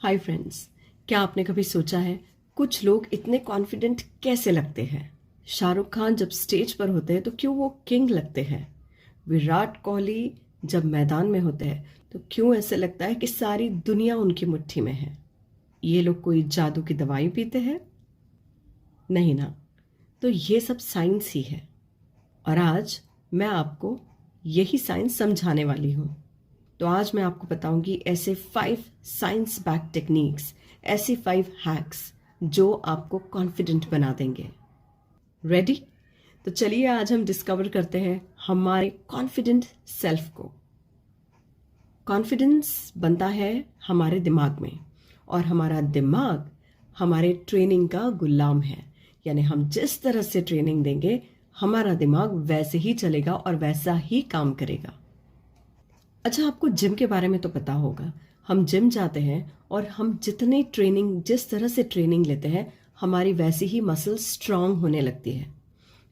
Hi friends, क्या आपने कभी सोचा है कुछ लोग इतने कॉन्फिडेंट कैसे लगते हैं? शाहरुख खान जब स्टेज पर होते हैं तो क्यों वो किंग लगते हैं? विराट कोहली जब मैदान में होते हैं तो क्यों ऐसे लगता है कि सारी दुनिया उनकी मुट्ठी में है? ये लोग कोई जादू की दवाई पीते हैं? नहीं ना। तो ये सब साइंस ही है और आज मैं आपको यही साइंस समझाने वाली हूँ। तो आज मैं आपको बताऊंगी ऐसे 5 साइंस बैक टेक्निक्स, ऐसी 5 हैक्स जो आपको कॉन्फिडेंट बना देंगे। रेडी? तो चलिए आज हम डिस्कवर करते हैं हमारे कॉन्फिडेंट सेल्फ को। कॉन्फिडेंस बनता है हमारे दिमाग में और हमारा दिमाग हमारे ट्रेनिंग का गुलाम है। यानी हम जिस तरह से ट्रेनिंग देंगे हमारा दिमाग वैसे ही चलेगा और वैसा ही काम करेगा। अच्छा, आपको जिम के बारे में तो पता होगा। हम जिम जाते हैं और हम जिस तरह से ट्रेनिंग लेते हैं हमारी वैसी ही मसल स्ट्रांग होने लगती है।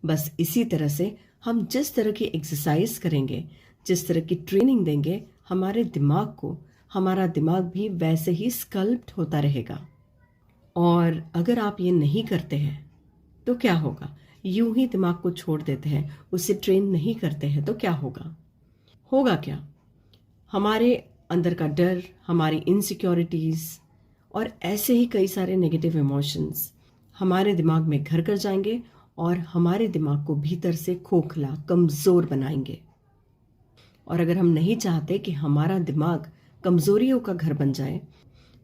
बस इसी तरह से हम जिस तरह की एक्सरसाइज करेंगे, जिस तरह की ट्रेनिंग देंगे हमारा दिमाग भी वैसे ही स्कल्प्ट होता रहेगा। और अगर आप ये नहीं करते हैं तो क्या होगा? यूं ही दिमाग को छोड़ देते हैं, उसे ट्रेन नहीं करते हैं तो क्या होगा क्या? हमारे अंदर का डर, हमारी इनसिक्योरिटीज और ऐसे ही कई सारे नेगेटिव इमोशंस हमारे दिमाग में घर कर जाएंगे और हमारे दिमाग को भीतर से खोखला, कमजोर बनाएंगे। और अगर हम नहीं चाहते कि हमारा दिमाग कमजोरियों का घर बन जाए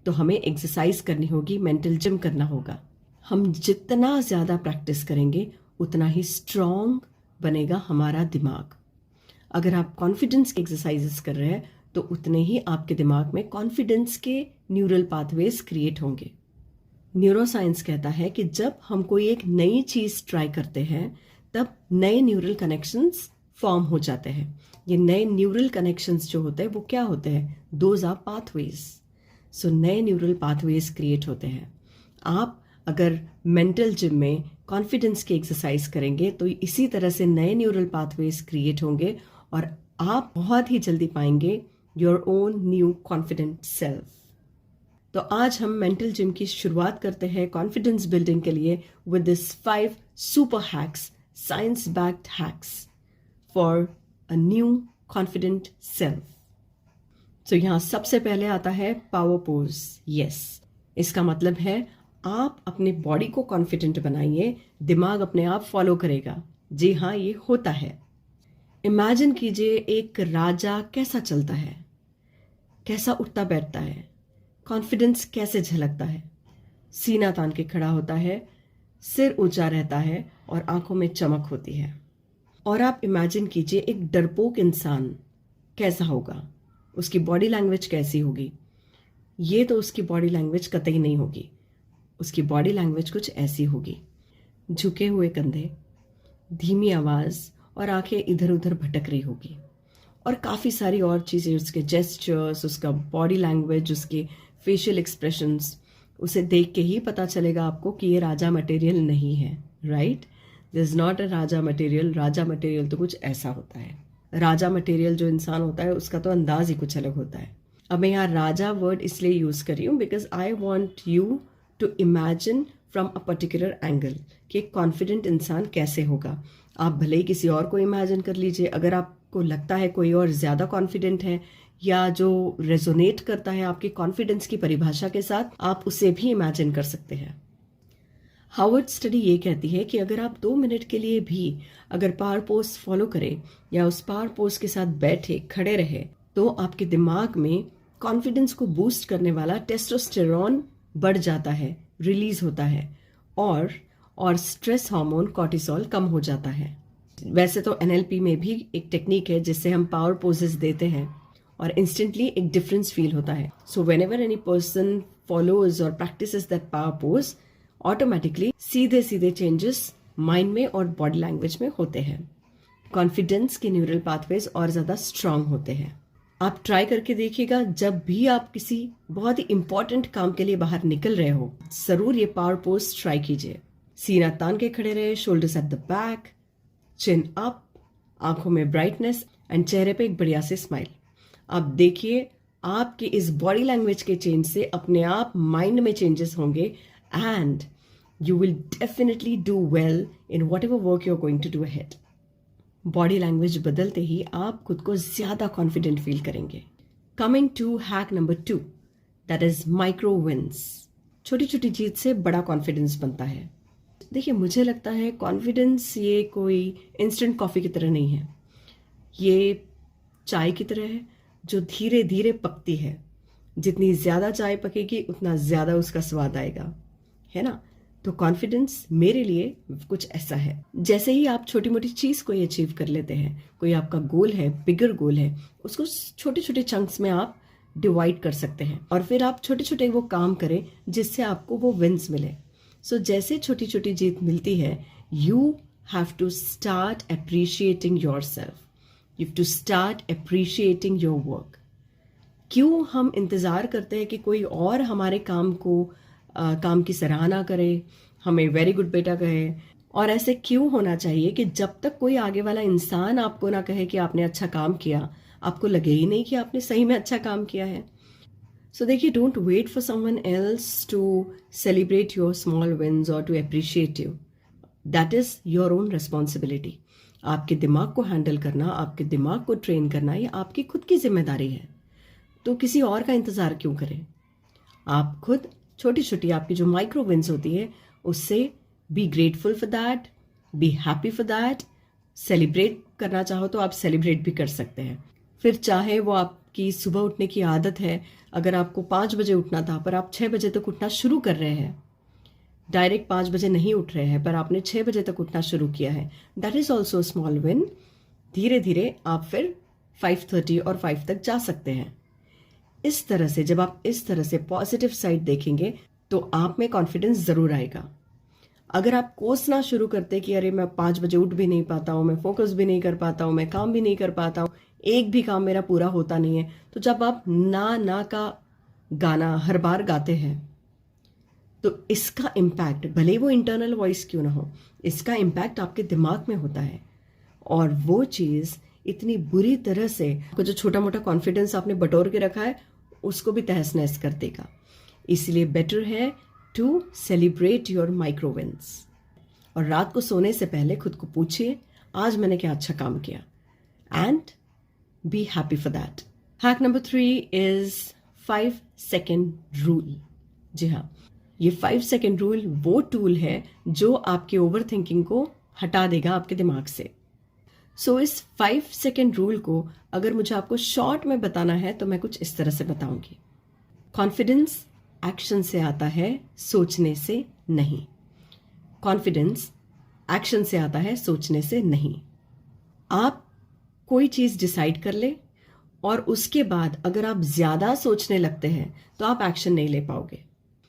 तो हमें एक्सरसाइज करनी होगी, मेंटल जिम करना होगा। हम जितना ज्यादा प्रैक्टिस करेंगे उतना ही स्ट्रांग बनेगा हमारा दिमाग। अगर आप कॉन्फिडेंस की एक्सरसाइजेस कर रहे हैं तो उतने ही आपके दिमाग में कॉन्फिडेंस के न्यूरल पाथवेज क्रिएट होंगे। न्यूरोसाइंस कहता है कि जब हम कोई एक नई चीज ट्राई करते हैं तब नए न्यूरल कनेक्शंस फॉर्म हो जाते हैं। ये नए न्यूरल कनेक्शंस जो होते हैं वो क्या होते हैं? Those are pathways. सो नए न्यूरल पाथवेज क्रिएट होते हैं। आप अगर मेंटल जिम में कॉन्फिडेंस की एक्सरसाइज करेंगे तो इसी तरह से नए न्यूरल पाथवेज क्रिएट होंगे और आप बहुत ही जल्दी पाएंगे your own new confident self. तो आज हम मेंटल जिम की शुरुआत करते हैं कॉन्फिडेंस बिल्डिंग के लिए with this 5 super hacks, science backed hacks for a new confident self. तो यहां सबसे पहले आता है पावर पोज। यस, इसका मतलब है आप अपने बॉडी को कॉन्फिडेंट बनाइए, दिमाग अपने आप फॉलो करेगा। जी हाँ, ये होता है। इमेजिन कीजिए एक राजा कैसा चलता है, कैसा उठता बैठता है, कॉन्फिडेंस कैसे झलकता है। सीना तान के खड़ा होता है, सिर ऊंचा रहता है और आंखों में चमक होती है। और आप इमेजिन कीजिए एक डरपोक इंसान कैसा होगा, उसकी बॉडी लैंग्वेज कैसी होगी। ये तो उसकी बॉडी लैंग्वेज कतई नहीं होगी। उसकी बॉडी लैंग्वेज कुछ ऐसी होगी, झुके हुए कंधे, धीमी आवाज और आंखें इधर उधर भटक रही होगी। और काफ़ी सारी और चीज़ें, उसके जेस्चर्स, उसका बॉडी लैंग्वेज, उसके फेशियल एक्सप्रेशंस, उसे देख के ही पता चलेगा आपको कि ये राजा मटेरियल नहीं है। Right? This is not a Raja material. Raja material तो कुछ ऐसा होता है। राजा मटेरियल जो इंसान होता है उसका तो अंदाज ही कुछ अलग होता है। अब मैं यहाँ राजा वर्ड इसलिए यूज कर रही हूँ because I want you to imagine from a particular angle कि एक कॉन्फिडेंट इंसान कैसे होगा। आप भले ही किसी और को इमेजिन कर लीजिए। अगर आपको लगता है कोई और ज़्यादा कॉन्फिडेंट है या जो रेजोनेट करता है आपके कॉन्फिडेंस की परिभाषा के साथ, आप उसे भी इमेजिन कर सकते हैं। हार्वर्ड स्टडी ये कहती है कि अगर आप 2 मिनट के लिए भी अगर पावर पोज फॉलो करें या उस पावर पोज के साथ बैठे खड़े रहे तो आपके दिमाग में कॉन्फिडेंस को बूस्ट करने वाला टेस्टोस्टेरोन बढ़ जाता है, रिलीज होता है और स्ट्रेस हार्मोन कॉर्टिसोल कम हो जाता है। वैसे तो एनएलपी में भी एक टेक्निक है जिससे हम पावर पोजेस देते हैं और इंस्टेंटली एक डिफरेंस फील होता है। So whenever any person follows और practices that power pose, automatically सीधे सीधे चेंजेस माइंड में और बॉडी लैंग्वेज में होते हैं। कॉन्फिडेंस के न्यूरल पाथवेज और ज्यादा स्ट्रांग होते हैं। आप ट्राई करके देखिएगा, जब भी आप किसी बहुत ही इंपॉर्टेंट काम के लिए बाहर निकल रहे हो जरूर ये पावर पोज ट्राई कीजिए। सीना तान के खड़े रहे, shoulders at the back, chin up, आंखों में ब्राइटनेस एंड चेहरे पे एक बढ़िया से स्माइल। आप देखिए आपके इस बॉडी लैंग्वेज के चेंज से अपने आप माइंड में चेंजेस होंगे and you will definitely do well in whatever work you are going to do ahead. Body language बदलते ही आप खुद को ज्यादा कॉन्फिडेंट फील करेंगे। Coming to hack number 2, that is micro wins. छोटी छोटी जीत से बड़ा कॉन्फिडेंस बनता है। देखिए, मुझे लगता है कॉन्फिडेंस ये कोई इंस्टेंट कॉफी की तरह नहीं है, ये चाय की तरह है जो धीरे धीरे पकती है। जितनी ज्यादा चाय पकेगी उतना ज्यादा उसका स्वाद आएगा, है ना। तो कॉन्फिडेंस मेरे लिए कुछ ऐसा है, जैसे ही आप छोटी मोटी चीज को अचीव कर लेते हैं, कोई आपका गोल है, बिगर गोल है, उसको छोटे छोटे चंक्स में आप डिवाइड कर सकते हैं और फिर आप छोटे छोटे वो काम करें जिससे आपको वो विन्स मिले। सो जैसे छोटी छोटी जीत मिलती है, you have to start appreciating yourself, you have to start appreciating your work. क्यों हम इंतज़ार करते हैं कि कोई और हमारे काम की सराहना करे, हमें वेरी गुड बेटा कहे, और ऐसे क्यों होना चाहिए कि जब तक कोई आगे वाला इंसान आपको ना कहे कि आपने अच्छा काम किया, आपको लगे ही नहीं कि आपने सही में अच्छा काम किया है। सो देखिए, don't wait for someone else to celebrate your small wins और to appreciate you. That is your own responsibility. आपके दिमाग को हैंडल करना, आपके दिमाग को ट्रेन करना, ये आपकी खुद की जिम्मेदारी है। तो किसी और का इंतजार क्यों करें? आप खुद छोटी छोटी आपकी जो माइक्रो विन्स होती है उससे be grateful for that, B happy for that. Celebrate करना चाहो तो आप सेलिब्रेट भी कर सकते हैं। फिर चाहे वो आपकी सुबह उठने की आदत है, अगर आपको 5 बजे उठना था पर आप 6 बजे तक उठना शुरू कर रहे हैं, डायरेक्ट 5 बजे नहीं उठ रहे हैं पर आपने 6 बजे तक उठना शुरू किया है, that is also small win. धीरे धीरे आप फिर 5:30 और 5 तक जा सकते हैं। इस तरह से जब आप इस तरह से पॉजिटिव साइड देखेंगे तो आप में कॉन्फिडेंस जरूर आएगा। अगर आप कोसना शुरू करते कि अरे मैं 5 बजे उठ भी नहीं पाता हूँ, मैं फोकस भी नहीं कर पाता हूँ, मैं काम भी नहीं कर पाता हूँ, एक भी काम मेरा पूरा होता नहीं है, तो जब आप ना का गाना हर बार गाते हैं तो इसका इम्पैक्ट, भले वो इंटरनल वॉइस क्यों ना हो, इसका इम्पैक्ट आपके दिमाग में होता है और वो चीज़ इतनी बुरी तरह से जो छोटा मोटा कॉन्फिडेंस आपने बटोर के रखा है उसको भी तहस नहस कर देगा। इसलिए बेटर है to celebrate your micro wins. और रात को सोने से पहले खुद को पूछिए आज मैंने क्या अच्छा काम किया, and be happy for that. Hack number 3 is 5 second rule. जी हाँ, ये 5 सेकेंड रूल वो टूल है जो आपके ओवर थिंकिंग को हटा देगा आपके दिमाग से। सो इस 5 सेकेंड रूल को अगर मुझे आपको शॉर्ट में बताना है तो मैं कुछ इस तरह से बताऊंगी। कॉन्फिडेंस एक्शन से आता है, सोचने से नहीं। कॉन्फिडेंस एक्शन से आता है, सोचने से नहीं। आप कोई चीज डिसाइड कर ले और उसके बाद अगर आप ज्यादा सोचने लगते हैं तो आप एक्शन नहीं ले पाओगे।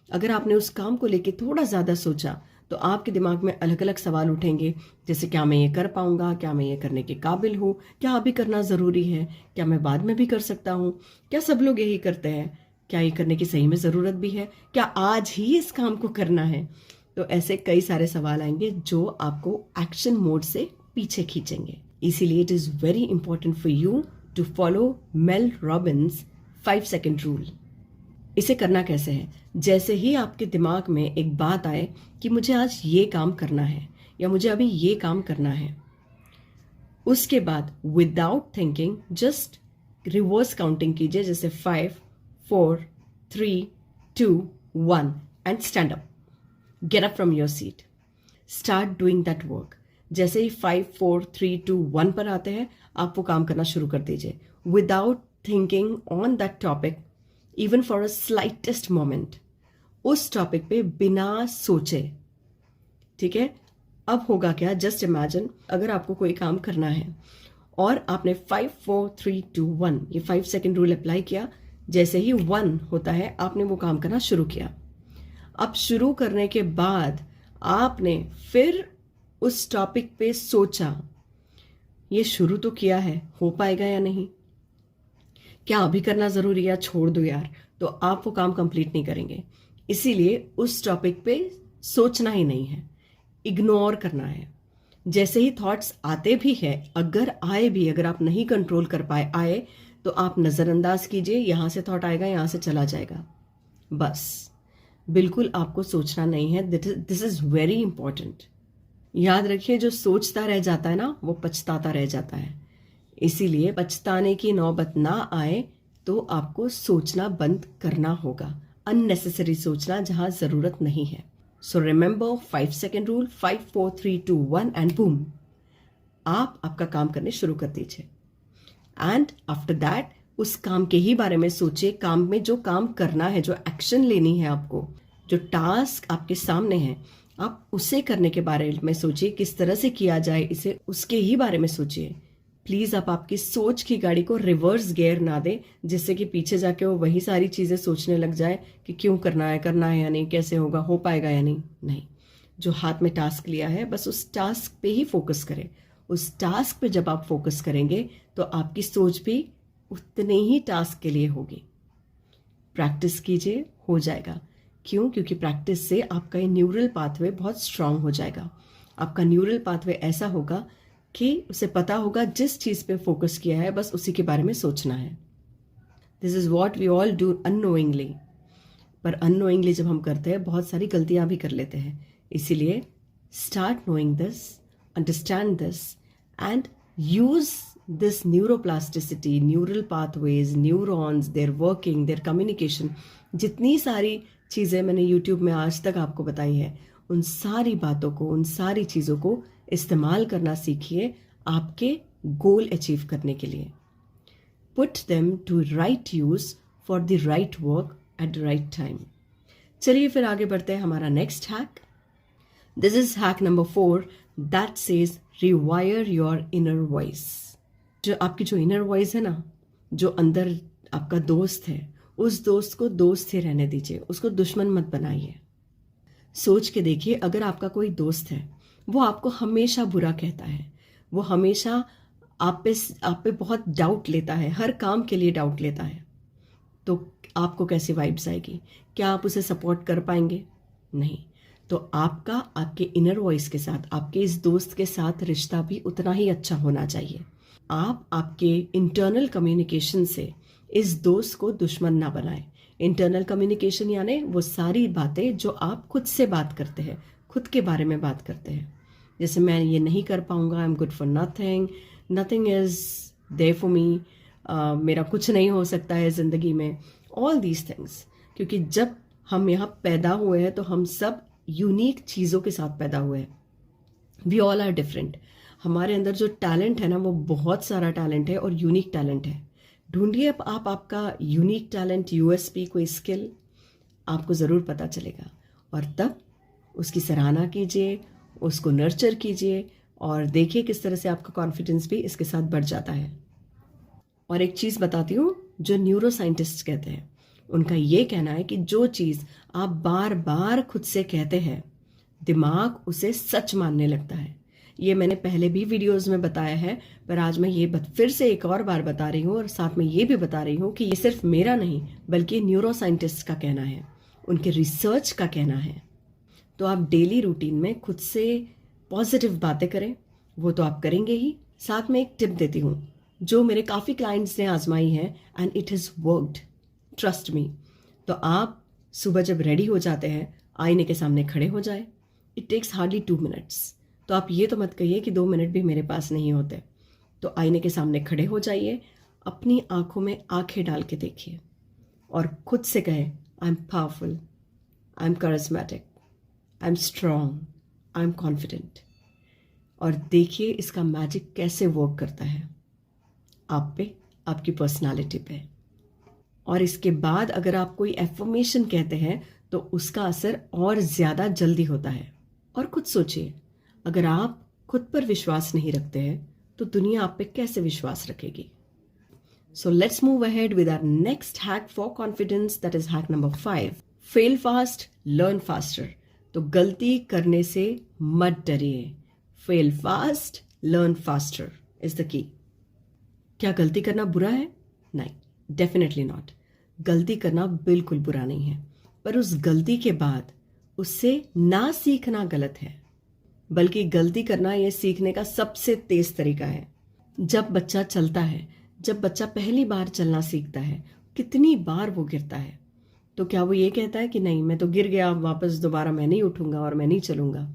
अगर आपने उस काम को लेके थोड़ा ज्यादा सोचा तो आपके दिमाग में अलग अलग सवाल उठेंगे, जैसे क्या मैं ये कर पाऊंगा, क्या मैं ये करने के काबिल हूँ, क्या अभी करना जरूरी है, क्या मैं बाद में भी कर सकता हूँ, क्या सब लोग यही करते हैं, क्या ये करने की सही में जरूरत भी है, क्या आज ही इस काम को करना है। तो ऐसे कई सारे सवाल आएंगे जो आपको एक्शन मोड से पीछे खींचेंगे। इसीलिए it is very important for you to follow Mel Robbins 5 second rule. इसे करना कैसे है? जैसे ही आपके दिमाग में एक बात आए कि मुझे आज ये काम करना है या मुझे अभी ये काम करना है, उसके बाद without thinking just reverse counting कीजिए, जैसे 5 4 3 2 1 and stand up, get up from your seat, start doing that work. जैसे ही 5 4 3 2 1 पर आते हैं आप वो काम करना शुरू कर दीजिए without thinking on that topic even for a slightest moment. उस टॉपिक पे बिना सोचे, ठीक है। अब होगा क्या, जस्ट इमेजिन अगर आपको कोई काम करना है और आपने 5 4 3 2 1 ये 5 सेकेंड रूल अप्लाई किया, जैसे ही 1 होता है आपने वो काम करना शुरू किया। अब शुरू करने के बाद आपने फिर उस टॉपिक पे सोचा, ये शुरू तो किया है, हो पाएगा या नहीं, क्या अभी करना जरूरी है, छोड़ दो यार, तो आप वो काम कंप्लीट नहीं करेंगे। इसीलिए उस टॉपिक पे सोचना ही नहीं है, इग्नोर करना है। जैसे ही थॉट्स आते भी है, अगर आए भी, अगर आप नहीं कंट्रोल कर पाए आए, तो आप नज़रअंदाज कीजिए, यहाँ से थॉट आएगा, यहाँ से चला जाएगा, बस। बिल्कुल आपको सोचना नहीं है। This is very important. याद रखिए, जो सोचता रह जाता है ना, वो पछताता रह जाता है। इसीलिए पछताने की नौबत ना आए तो आपको सोचना बंद करना होगा, अननेसेसरी सोचना जहां जरूरत नहीं है। So remember 5 second rule, 5 4 3 2 1 and boom, आप आपका काम करने शुरू कर दीजिए। एंड आफ्टर दैट उस काम के ही बारे में सोचिए। काम में जो काम करना है, जो एक्शन लेनी है आपको, जो टास्क आपके सामने है, आप उसे करने के बारे में सोचिए, किस तरह से किया जाए इसे, उसके ही बारे में सोचिए। प्लीज आप आपकी सोच की गाड़ी को रिवर्स गियर ना दें, जिससे कि पीछे जाके वो वही सारी चीजें सोचने लग जाए कि क्यों करना है या नहीं, कैसे होगा, हो पाएगा या नहीं। नहीं, जो हाथ में टास्क लिया है बस उस टास्क पे ही फोकस करें। उस टास्क पे जब आप फोकस करेंगे तो आपकी सोच भी उतने ही टास्क के लिए होगी। प्रैक्टिस कीजिए, हो जाएगा। क्यों? क्योंकि प्रैक्टिस से आपका ये न्यूरल पाथवे बहुत स्ट्रांग हो जाएगा। आपका न्यूरल पाथवे ऐसा होगा कि उसे पता होगा जिस चीज़ पे फोकस किया है बस उसी के बारे में सोचना है। This is what we all do unknowingly. पर अननोइंगली जब हम करते हैं बहुत सारी गलतियां भी कर लेते हैं। इसीलिए start knowing this, understand this and use this neuroplasticity, neural pathways, neurons, their working, their communication, जितनी सारी चीज़ें मैंने यूट्यूब में आज तक आपको बताई है, उन सारी बातों को, उन सारी चीज़ों को इस्तेमाल करना सीखिए आपके गोल अचीव करने के लिए। Put them to right use for the right work at the right time. चलिए फिर आगे बढ़ते हैं। हमारा next hack, this is hack number 4, that says rewire your inner voice. जो आपकी जो इनर वॉइस है ना, जो अंदर आपका दोस्त है, उस दोस्त को दोस्त ही रहने दीजिए, उसको दुश्मन मत बनाइए। सोच के देखिए, अगर आपका कोई दोस्त है, वो आपको हमेशा बुरा कहता है, वो हमेशा आप पे बहुत डाउट लेता है, हर काम के लिए डाउट लेता है, तो आपको कैसी वाइब्स आएगी? क्या आप उसे सपोर्ट कर पाएंगे? नहीं। तो आपका आपके इनर वॉइस के साथ, आपके इस दोस्त के साथ रिश्ता भी उतना ही अच्छा होना चाहिए। आप आपके इंटरनल कम्युनिकेशन से इस दोस्त को दुश्मन ना बनाएं। इंटरनल कम्युनिकेशन यानी वो सारी बातें जो आप खुद से बात करते हैं, खुद के बारे में बात करते हैं। जैसे मैं ये नहीं कर पाऊंगा, I am good for nothing, nothing is there for me, मेरा कुछ नहीं हो सकता है ज़िंदगी में, ऑल दीज थिंग्स। क्योंकि जब हम यहाँ पैदा हुए हैं तो हम सब यूनिक चीज़ों के साथ पैदा हुए हैं। We all are different. हमारे अंदर जो टैलेंट है ना, वो बहुत सारा टैलेंट है और यूनिक टैलेंट है। ढूंढिए आप आपका यूनिक टैलेंट, यूएसपी, कोई स्किल, आपको ज़रूर पता चलेगा। और तब उसकी सराहना कीजिए, उसको नर्चर कीजिए और देखिए किस तरह से आपका कॉन्फिडेंस भी इसके साथ बढ़ जाता है। और एक चीज़ बताती हूँ, जो न्यूरो साइंटिस्ट कहते हैं, उनका ये कहना है कि जो चीज़ आप बार बार खुद से कहते हैं, दिमाग उसे सच मानने लगता है। ये मैंने पहले भी वीडियोस में बताया है, पर आज मैं ये फिर से एक और बार बता रही हूँ और साथ में ये भी बता रही हूँ कि ये सिर्फ मेरा नहीं बल्कि न्यूरो साइंटिस्ट का कहना है, उनके रिसर्च का कहना है। तो आप डेली रूटीन में खुद से पॉजिटिव बातें करें, वो तो आप करेंगे ही। साथ में एक टिप देती हूँ जो मेरे काफ़ी क्लाइंट्स ने आजमाई है and it has worked, trust me. तो आप सुबह जब रेडी हो जाते हैं, आईने के सामने खड़े हो जाए। It takes hardly 2 minutes. तो आप ये तो मत कहिए कि 2 मिनट भी मेरे पास नहीं होते। तो आईने के सामने खड़े हो जाइए, अपनी आंखों में आंखें डाल के देखिए और खुद से कहें, I am powerful, I am charismatic, I am strong, I am confident. और देखिए इसका मैजिक कैसे वर्क करता है आप पे, आपकी पर्सनालिटी पे। और इसके बाद अगर आप कोई एफर्मेशन कहते हैं तो उसका असर और ज़्यादा जल्दी होता है। और खुद सोचिए, अगर आप खुद पर विश्वास नहीं रखते हैं तो दुनिया आप पे कैसे विश्वास रखेगी? So let's move ahead with our next hack for confidence, that is hack number 5, fail fast, learn faster. तो गलती करने से मत डरिए। Fail fast, learn faster is the key. क्या गलती करना बुरा है? नहीं, डेफिनेटली नॉट। गलती करना बिल्कुल बुरा नहीं है, पर उस गलती के बाद उससे ना सीखना गलत है। बल्कि गलती करना ये सीखने का सबसे तेज तरीका है। जब बच्चा चलता है, जब बच्चा पहली बार चलना सीखता है, कितनी बार वो गिरता है, तो क्या वो ये कहता है कि नहीं मैं तो गिर गया, वापस दोबारा मैं नहीं उठूंगा और मैं नहीं चलूंगा?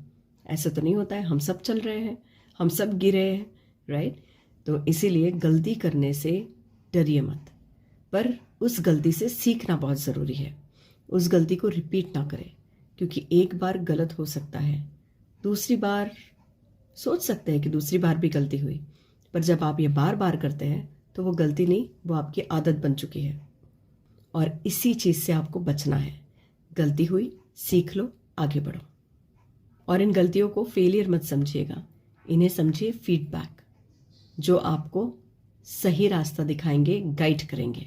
ऐसा तो नहीं होता है। हम सब चल रहे हैं, हम सब गिरे हैं, राइट? तो इसीलिए गलती करने से डरिए मत, पर उस गलती से सीखना बहुत ज़रूरी है। उस गलती को रिपीट ना करें, क्योंकि एक बार गलत हो सकता है, दूसरी बार सोच सकते हैं कि दूसरी बार भी गलती हुई, पर जब आप ये बार बार करते हैं तो वो गलती नहीं, वो आपकी आदत बन चुकी है। और इसी चीज़ से आपको बचना है। गलती हुई, सीख लो, आगे बढ़ो। और इन गलतियों को फेलियर मत समझिएगा, इन्हें समझिए फीडबैक, जो आपको सही रास्ता दिखाएंगे, गाइड करेंगे।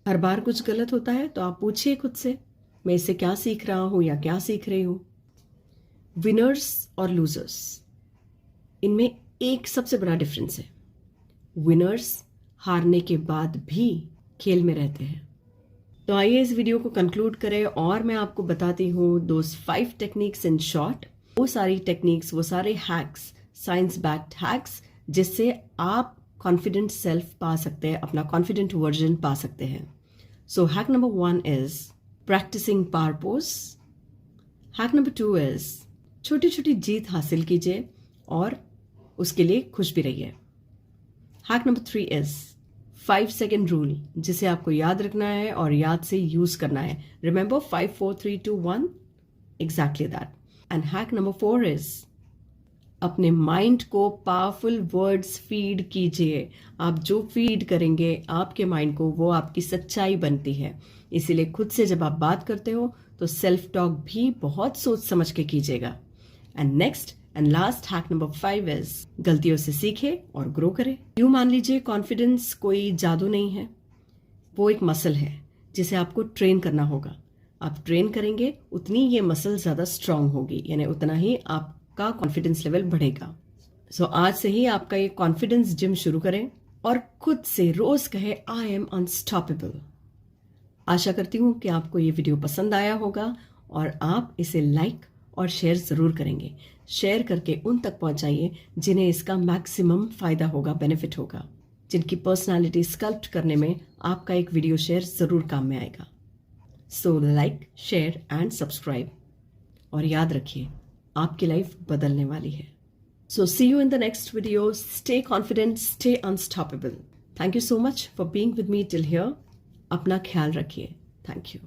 हर बार कुछ गलत होता है तो आप पूछिए खुद से, मैं इससे क्या सीख रहा हूं या क्या सीख रही हूं। विनर्स और लूजर्स, इनमें एक सबसे बड़ा डिफरेंस है। विनर्स हारने के बाद भी खेल में रहते हैं। तो आइए इस वीडियो को कंक्लूड करें और मैं आपको बताती हूँ दोज 5 टेक्निक्स इन शॉर्ट। वो सारी टेक्निक्स, वो सारे हैक्स, साइंस बैक्ड हैक्स, जिससे आप कॉन्फिडेंट सेल्फ पा सकते हैं, अपना कॉन्फिडेंट वर्जन पा सकते हैं। So hack number 1 is practicing power pose. Hack number 2 is छोटी छोटी जीत हासिल कीजिए और उसके लिए खुश भी रहिए। Hack number 3 is 5 second rule, जिसे आपको याद रखना है और याद से यूज करना है। Remember 5 4 3 2 1, exactly that. And hack number 4 is अपने माइंड को पावरफुल वर्ड्स फीड कीजिए। आप जो फीड करेंगे आपके माइंड को, वो आपकी सच्चाई बनती है। इसीलिए खुद से जब आप बात करते हो तो सेल्फ टॉक भी बहुत सोच समझ के कीजिएगा। And next and last hack number 5 is गलतियों से सीखे और ग्रो करें। यूं मान लीजिए कॉन्फिडेंस कोई जादू नहीं है, वो एक मसल है जिसे आपको ट्रेन करना होगा। आप ट्रेन करेंगे उतनी ये मसल ज्यादा स्ट्रांग होगी, यानी उतना ही आपका कॉन्फिडेंस लेवल बढ़ेगा। सो आज से ही आपका ये कॉन्फिडेंस जिम शुरू करें और खुद से रोज कहे आई एम अनस्टॉपेबल। आशा करती हूँ कि आपको ये वीडियो पसंद आया होगा और आप इसे लाइक और शेयर ज़रूर करेंगे। शेयर करके उन तक पहुंचाइए जिन्हें इसका मैक्सिमम फ़ायदा होगा, बेनिफिट होगा, जिनकी पर्सनालिटी स्कल्प्ट करने में आपका एक वीडियो शेयर ज़रूर काम में आएगा। So like, share and subscribe, और याद रखिए आपकी लाइफ बदलने वाली है। So see you in the next video. Stay confident, stay unstoppable. Thank you so much for being with me till here. अपना ख्याल रखिए। Thank you.